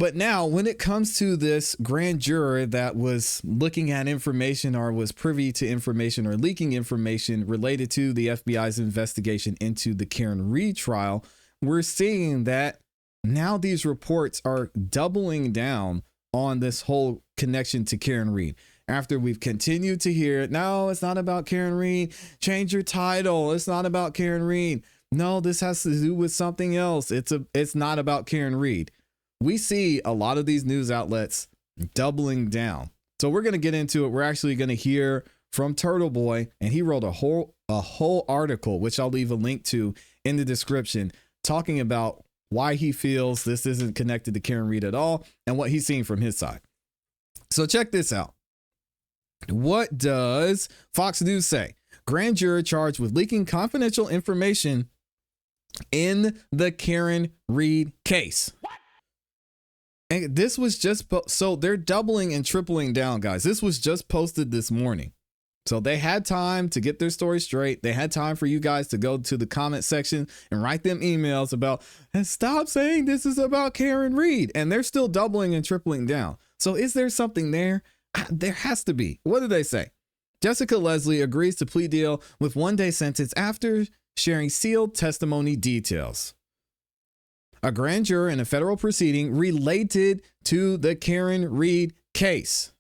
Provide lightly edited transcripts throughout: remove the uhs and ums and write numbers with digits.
But now when it comes to this grand juror that was looking at information or was privy to information or leaking information related to the FBI's investigation into the Karen Reed trial, we're seeing that now these reports are doubling down on this whole connection to Karen Reed. After we've continued to hear, no, it's not about Karen Reed. Change your title. It's not about Karen Reed. No, this has to do with something else. It's not about Karen Reed. We see a lot of these news outlets doubling down. So we're going to get into it. We're actually going to hear from Turtle Boy, and he wrote a whole article, which I'll leave a link to in the description, talking about why he feels this isn't connected to Karen Reed at all and what he's seeing from his side. So check this out. What does Fox News say? Grand juror charged with leaking confidential information in the Karen Reed case. And this was just, so they're doubling and tripling down, guys. This was just posted this morning. So they had time to get their story straight. They had time for you guys to go to the comment section and write them emails about, and stop saying this is about Karen Reed. And they're still doubling and tripling down. So is there something there? There has to be. What did they say? Jessica Leslie agrees to plea deal with 1-day sentence after sharing sealed testimony details. A grand juror in a federal proceeding related to the Karen Reed case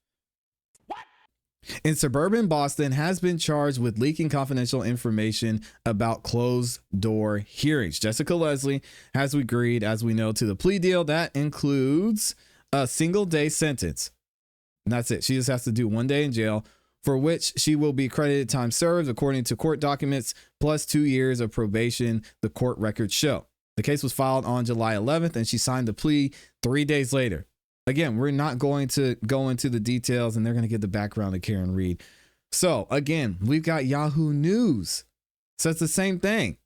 in suburban Boston has been charged with leaking confidential information about closed door hearings. Jessica Leslie has agreed, as we know, to the plea deal that includes a single-day sentence. And that's it. She just has to do 1 day in jail, for which she will be credited time served according to court documents, plus 2 years of probation, the court records show. The case was filed on July 11th, and she signed the plea 3 days later. Again, we're not going to go into the details, and they're going to get the background of Karen Reed. So again, we've got Yahoo News says the same thing.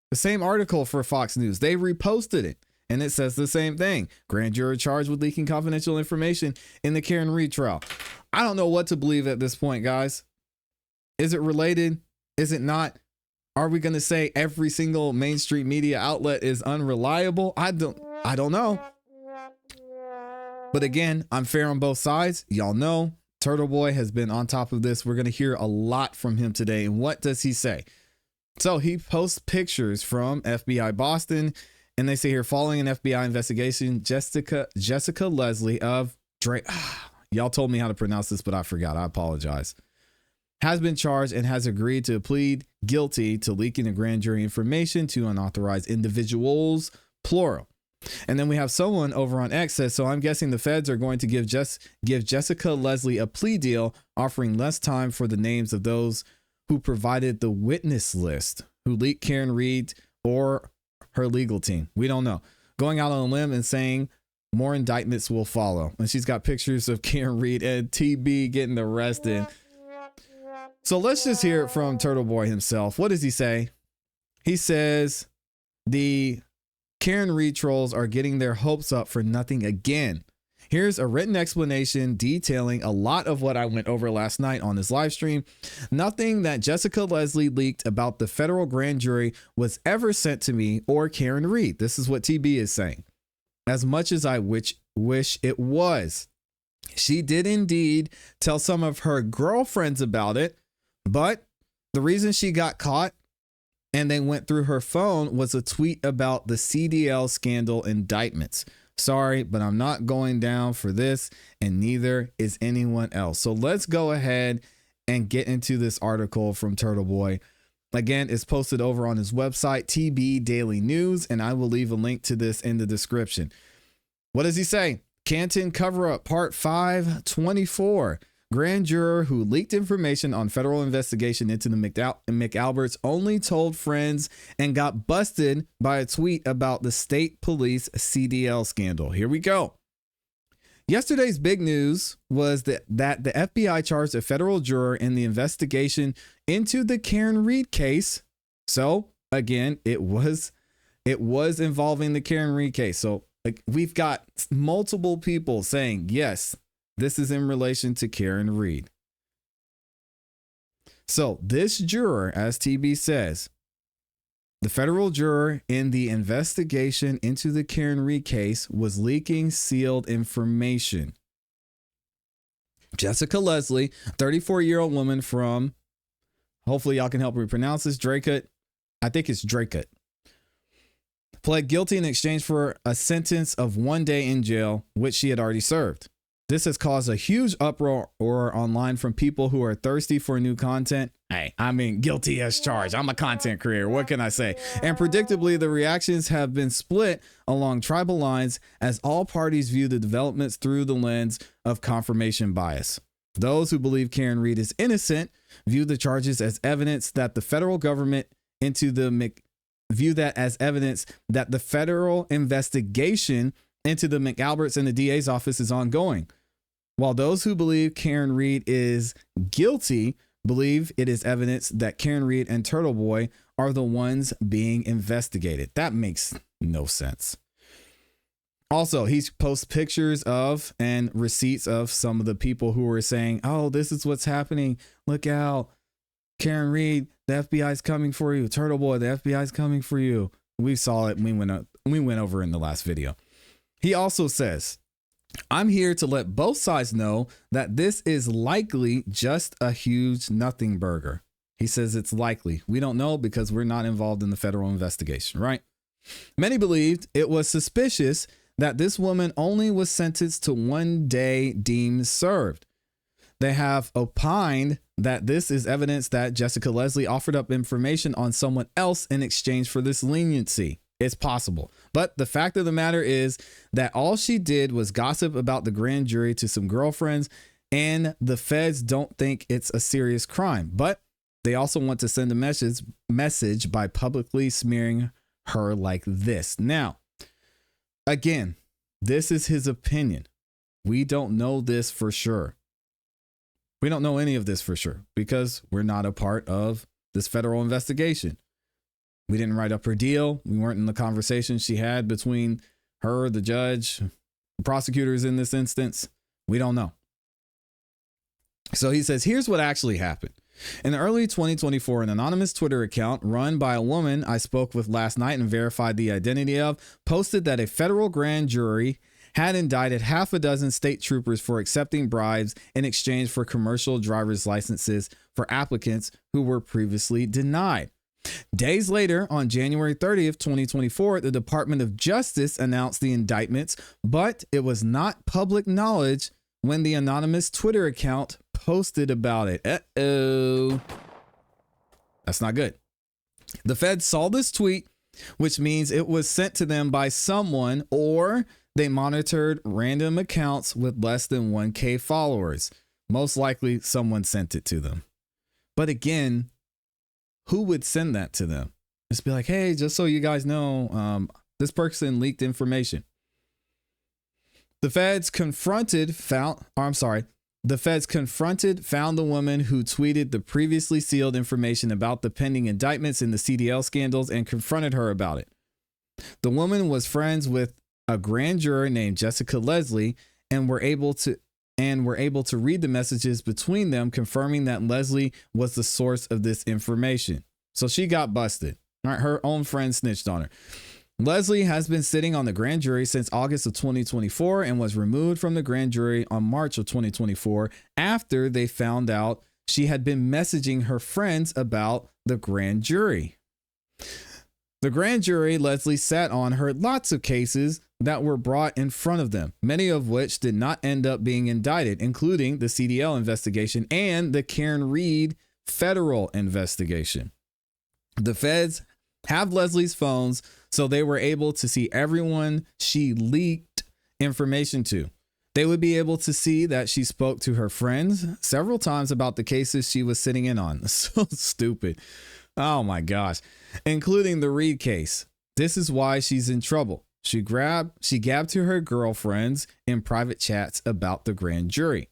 The same article for Fox News. They reposted it, and it says the same thing. Grand juror charged with leaking confidential information in the Karen Reed trial. I don't know what to believe at this point, guys. Is it related? Is it not? Are we going to say every single mainstream media outlet is unreliable? I don't know. But again, I'm fair on both sides. Y'all know Turtle Boy has been on top of this. We're going to hear a lot from him today. And what does he say? So he posts pictures from FBI Boston, and they say here, following an FBI investigation, Jessica Leslie of Drake. Y'all told me how to pronounce this, but I forgot. I apologize. Has been charged and has agreed to plead guilty to leaking the grand jury information to unauthorized individuals, plural. And then we have someone over on X says, so I'm guessing the feds are going to give Jessica Leslie a plea deal, offering less time for the names of those who provided the witness list, who leaked Karen Reed or her legal team. We don't know. Going out on a limb and saying more indictments will follow. And she's got pictures of Karen Reed and TB getting arrested. So let's just hear it from Turtle Boy himself. What does he say? He says the Karen Reed trolls are getting their hopes up for nothing again. Here's a written explanation detailing a lot of what I went over last night on this live stream. Nothing that Jessica Leslie leaked about the federal grand jury was ever sent to me or Karen Reed. This is what TB is saying. As much as I wish it was. She did indeed tell some of her girlfriends about it, but the reason she got caught and they went through her phone was a tweet about the CDL scandal indictments. Sorry, but I'm not going down for this, and neither is anyone else. So let's go ahead and get into this article from Turtle Boy. Again, it's posted over on his website, TB Daily News, and I will leave a link to this in the description. What does he say? Canton cover-up part 524. Grand juror who leaked information on federal investigation into the McAlberts only told friends and got busted by a tweet about the state police CDL scandal. Here we go. Yesterday's big news was that the FBI charged a federal juror in the investigation into the Karen Reed case. So again, it was involving the Karen Reed case. So we've got multiple people saying, yes, this is in relation to Karen Reed. So this juror, as TB says, The federal juror in the investigation into the Karen Reed case was leaking sealed information. Jessica Leslie, 34-year-old woman from, hopefully y'all can help me pronounce this, Dracut. I think it's Dracut. Pled guilty in exchange for a sentence of 1 day in jail, which she had already served. This has caused a huge uproar online from people who are thirsty for new content. Hey, I mean, guilty as charged. I'm a content creator. What can I say? And predictably, the reactions have been split along tribal lines as all parties view the developments through the lens of confirmation bias. Those who believe Karen Reed is innocent view the charges as evidence that the federal government view that as evidence that the federal investigation into the McAlberts and the DA's office is ongoing. While those who believe Karen Reed is guilty believe it is evidence that Karen Reed and Turtle Boy are the ones being investigated. That makes no sense. Also, he posts pictures of and receipts of some of the people who were saying, oh, this is what's happening. Look out. Karen Reed, the FBI's coming for you. Turtle Boy, the FBI's coming for you. We saw it. We went over in the last video. He also says, I'm here to let both sides know that this is likely just a huge nothing burger. He says it's likely. We don't know because we're not involved in the federal investigation, right? Many believed it was suspicious that this woman only was sentenced to 1 day deemed served. They have opined that this is evidence that Jessica Leslie offered up information on someone else in exchange for this leniency. It's possible. But the fact of the matter is that all she did was gossip about the grand jury to some girlfriends, and the feds don't think it's a serious crime. But they also want to send a message by publicly smearing her like this. Now, again, this is his opinion. We don't know this for sure. We don't know any of this for sure because we're not a part of this federal investigation. We didn't write up her deal. We weren't in the conversation she had between her, the judge, the prosecutors in this instance. We don't know. So he says, here's what actually happened. In early 2024, an anonymous Twitter account run by a woman I spoke with last night and verified the identity of posted that a federal grand jury had indicted half a dozen state troopers for accepting bribes in exchange for commercial driver's licenses for applicants who were previously denied. Days later, on January 30th, 2024, the Department of Justice announced the indictments, but it was not public knowledge when the anonymous Twitter account posted about it. Uh-oh. That's not good. The feds saw this tweet, which means it was sent to them by someone, or they monitored random accounts with less than 1K followers. Most likely someone sent it to them. But again, who would send that to them? Just be like, hey, just so you guys know, this person leaked information. The feds found the woman who tweeted the previously sealed information about the pending indictments in the CDL scandals and confronted her about it. The woman was friends with a grand juror named Jessica Leslie and were able to read the messages between them, confirming that Leslie was the source of this information. So she got busted. All right, her own friend snitched on her. Leslie has been sitting on the grand jury since August of 2024 and was removed from the grand jury on March of 2024 after they found out she had been messaging her friends about the grand jury. The grand jury Leslie sat on heard lots of cases that were brought in front of them, many of which did not end up being indicted, including the CDL investigation and the Karen Reed federal investigation. The feds have Leslie's phones, so they were able to see everyone she leaked information to. They would be able to see that she spoke to her friends several times about the cases she was sitting in on. So stupid. Oh my gosh. Including the Reed case. This is why she's in trouble. She gabbed to her girlfriends in private chats about the grand jury.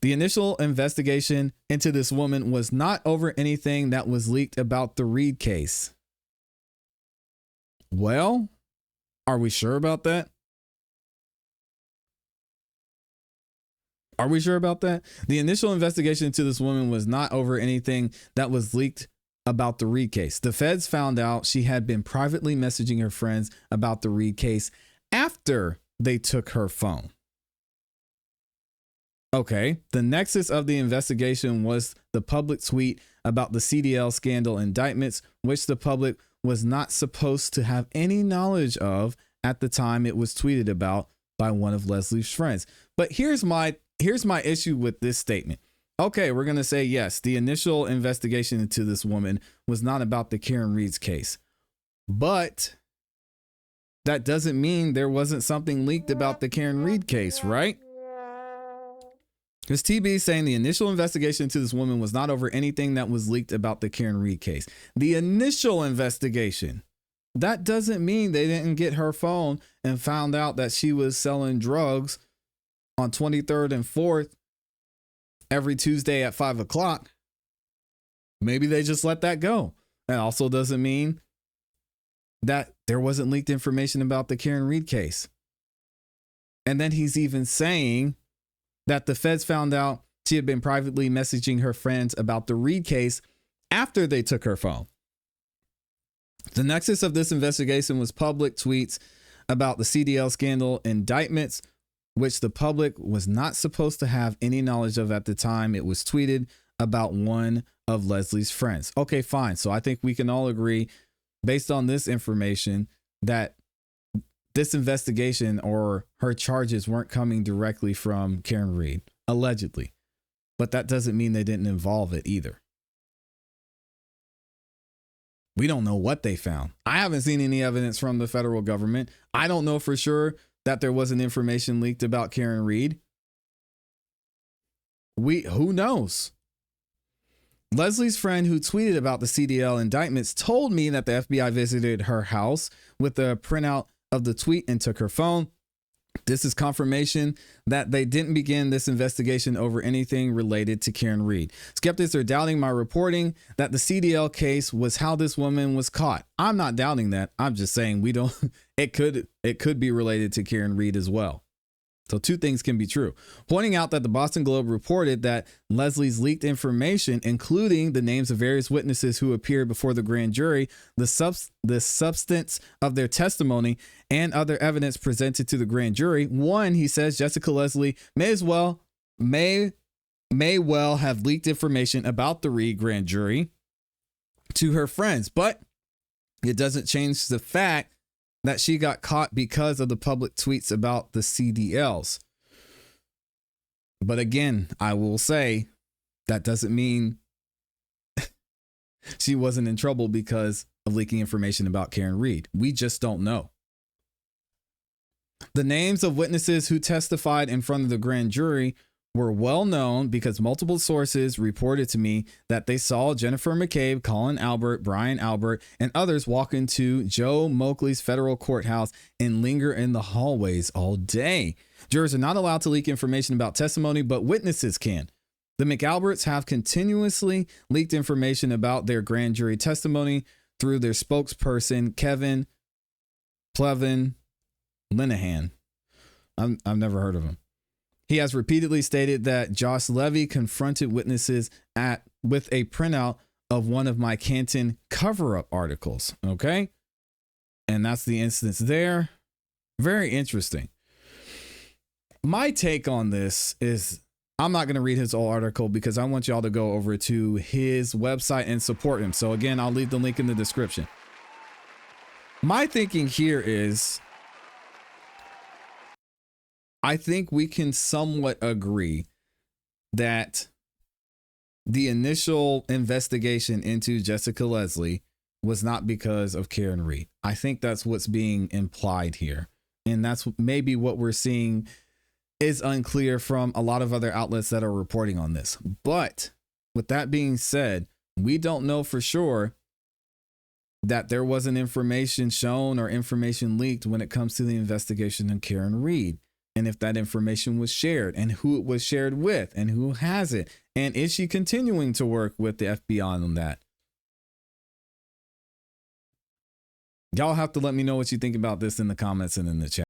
The initial investigation into this woman was not over anything that was leaked about the Reed case. Well, are we sure about that? Are we sure about that? The initial investigation into this woman was not over anything that was leaked about the Reed case. The feds found out she had been privately messaging her friends about the Reed case after they took her phone. Okay, the nexus of the investigation was the public tweet about the CDL scandal indictments, which the public was not supposed to have any knowledge of at the time it was tweeted about by one of Leslie's friends. But here's my issue with this statement. Okay, we're going to say, yes, the initial investigation into this woman was not about the Karen Reed's case, but that doesn't mean there wasn't something leaked about the Karen Reed case, right? Because TB is saying the initial investigation into this woman was not over anything that was leaked about the Karen Reed case. The initial investigation, that doesn't mean they didn't get her phone and found out that she was selling drugs on 23rd and 4th every Tuesday at 5 o'clock. Maybe they just let that go. That also doesn't mean that there wasn't leaked information about the Karen Reed case. And then he's even saying that the feds found out she had been privately messaging her friends about the Reed case after they took her phone. The nexus of this investigation was public tweets about the CDL scandal indictments, which the public was not supposed to have any knowledge of at the time it was tweeted about one of Leslie's friends. Okay, fine. So I think we can all agree, based on this information, that this investigation or her charges weren't coming directly from Karen Reed, allegedly. But that doesn't mean they didn't involve it either. We don't know what they found. I haven't seen any evidence from the federal government. I don't know for sure that there wasn't information leaked about Karen Reed. Who knows? Leslie's friend who tweeted about the CDL indictments told me that the FBI visited her house with a printout of the tweet and took her phone. This is confirmation that they didn't begin this investigation over anything related to Karen Reed. Skeptics are doubting my reporting that the CDL case was how this woman was caught. I'm not doubting that. I'm just saying it could be related to Karen Reed as well. So two things can be true. Pointing out that the Boston Globe reported that Leslie's leaked information, including the names of various witnesses who appeared before the grand jury, the substance of their testimony, and other evidence presented to the grand jury. One, he says, Jessica Leslie may well have leaked information about the Reed grand jury to her friends, but it doesn't change the fact that she got caught because of the public tweets about the CDLs. But again, I will say that doesn't mean she wasn't in trouble because of leaking information about Karen Reed. We just don't know. The names of witnesses who testified in front of the grand jury were well known because multiple sources reported to me that they saw Jennifer McCabe, Colin Albert, Brian Albert, and others walk into Joe Moakley's federal courthouse and linger in the hallways all day. Jurors are not allowed to leak information about testimony, but witnesses can. The McAlberts have continuously leaked information about their grand jury testimony through their spokesperson, Kevin Plevin Linehan. I've never heard of him. He has repeatedly stated that Josh Levy confronted witnesses with a printout of one of my Canton cover-up articles. Okay. And that's the instance there. Very interesting. My take on this is I'm not going to read his whole article because I want y'all to go over to his website and support him. So again, I'll leave the link in the description. My thinking here is, I think we can somewhat agree that the initial investigation into Jessica Leslie was not because of Karen Reed. I think that's what's being implied here. And that's maybe what we're seeing is unclear from a lot of other outlets that are reporting on this. But with that being said, we don't know for sure that there wasn't information shown or information leaked when it comes to the investigation of Karen Reed. And if that information was shared and who it was shared with and who has it. And is she continuing to work with the FBI on that? Y'all have to let me know what you think about this in the comments and in the chat.